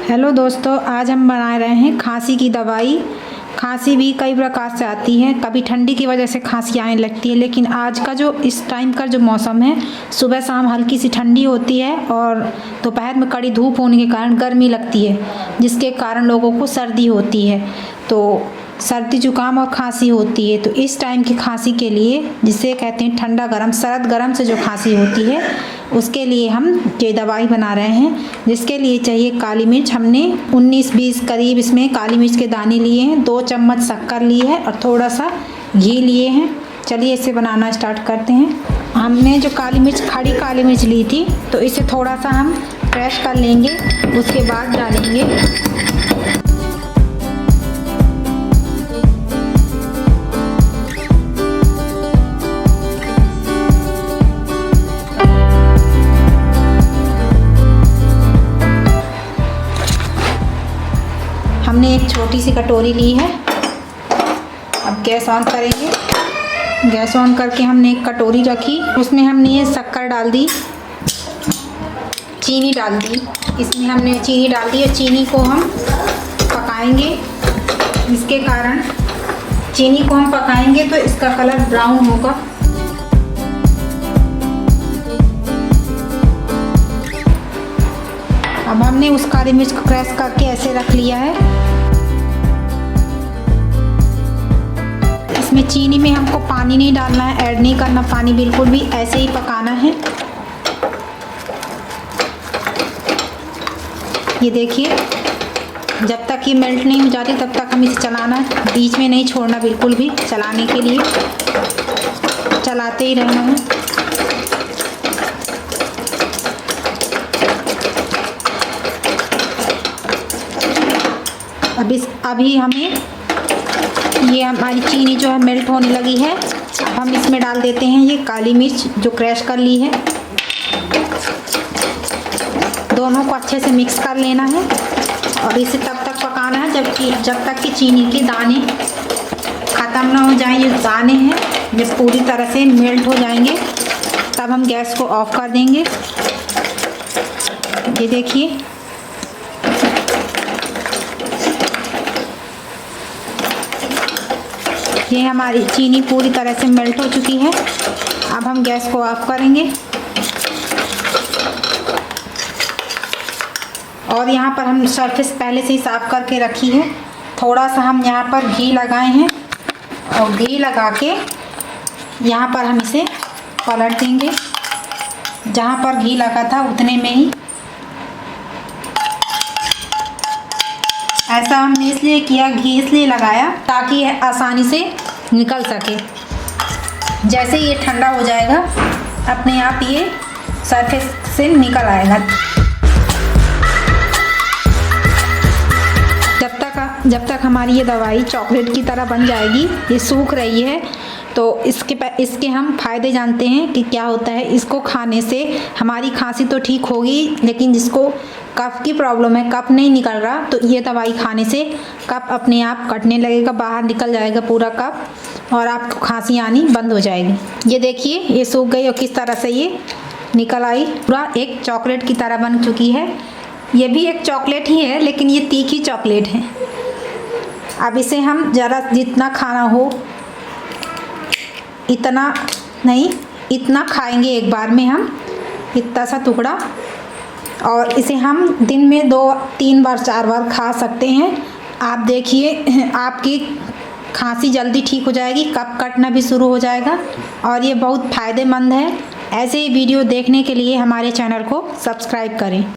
Hello दोस्तों, आज हम बना रहे हैं खांसी की दवाई। खांसी भी कई प्रकार से आती है, कभी ठंडी की वजह से खांसी आने लगती है, लेकिन आज का जो इस टाइम का जो मौसम है, सुबह शाम हल्की सी ठंडी होती है और दोपहर में कड़ी धूप होने के कारण गर्मी लगती है, जिसके कारण लोगों को सर्दी होती है। तो सर्दी जुकाम और खांसी होती है। तो इस टाइम की खांसी के लिए, जिसे कहते हैं ठंडा गरम, शरद गरम से जो खांसी होती है, उसके लिए हम ये दवाई बना रहे हैं। जिसके लिए चाहिए काली मिर्च। हमने 19-20 करीब इसमें काली मिर्च के दाने लिए हैं, 2 चम्मच शक्कर ली है और थोड़ा सा घी लिए हैं। चलिए इसे बनाना स्टार्ट करते हैं। हमने जो काली मिर्च, खड़ी काली मिर्च ली थी, तो इसे थोड़ा सा हम क्रश कर लेंगे, उसके बाद डालेंगे। हमने एक छोटी सी कटोरी ली है। अब गैस ऑन करेंगे। गैस ऑन करके हमने एक कटोरी रखी, उसमें हमने ये शक्कर डाल दी, चीनी डाल दी। इसमें हमने चीनी डाल दी और चीनी को हम पकाएंगे। इसके कारण चीनी को हम पकाएंगे तो इसका कलर ब्राउन होगा। अब हमने उस काली मिर्च को क्रश करके ऐसे रख लिया है। इसमें चीनी में हमको पानी नहीं डालना है, ऐड नहीं करना पानी, बिल्कुल भी ऐसे ही पकाना है। ये देखिए, जब तक ये मेल्ट नहीं हो जाती तब तक हम इसे चलाना है, बीच में नहीं छोड़ना, बिल्कुल भी चलाने के लिए चलाते ही रहना है। अभी हमें ये हमारी चीनी जो है मेल्ट होने लगी है। अब हम इसमें डाल देते हैं ये काली मिर्च जो क्रश कर ली है। दोनों को अच्छे से मिक्स कर लेना है और इसे तब तक पकाना है जब तक कि चीनी के दाने ख़त्म ना हो जाएं। ये दाने हैं, जब पूरी तरह से मेल्ट हो जाएंगे तब हम गैस को ऑफ कर देंगे। ये देखिए, ये हमारी चीनी पूरी तरह से मेल्ट हो चुकी है। अब हम गैस को ऑफ करेंगे और यहाँ पर हम सरफेस पहले से ही साफ़ करके रखी है। थोड़ा सा हम यहाँ पर घी लगाए हैं और घी लगा के यहाँ पर हम इसे पलट देंगे। जहाँ पर घी लगा था उतने में ही। ऐसा हमने इसलिए किया, घी इसलिए लगाया ताकि यह आसानी से निकल सके। जैसे ये ठंडा हो जाएगा अपने आप ये सरफेस से निकल आएगा। जब तक हमारी ये दवाई चॉकलेट की तरह बन जाएगी, ये सूख रही है, तो इसके हम फ़ायदे जानते हैं कि क्या होता है। इसको खाने से हमारी खांसी तो ठीक होगी, लेकिन जिसको कफ की प्रॉब्लम है, कफ नहीं निकल रहा, तो ये दवाई खाने से कफ अपने आप कटने लगेगा, बाहर निकल जाएगा पूरा कफ और आपको खांसी आनी बंद हो जाएगी। ये देखिए, ये सूख गई और किस तरह से ये निकल आई, पूरा एक चॉकलेट की तरह बन चुकी है। ये भी एक चॉकलेट ही है, लेकिन ये तीखी चॉकलेट है। अब इसे हम ज़रा जितना खाना हो इतना नहीं, इतना खाएंगे एक बार में हम, इतना सा टुकड़ा, और इसे हम दिन में 2-3 बार 4 बार खा सकते हैं। आप देखिए, आपकी खांसी जल्दी ठीक हो जाएगी, कफ कटना भी शुरू हो जाएगा और ये बहुत फ़ायदेमंद है। ऐसे ही वीडियो देखने के लिए हमारे चैनल को सब्सक्राइब करें।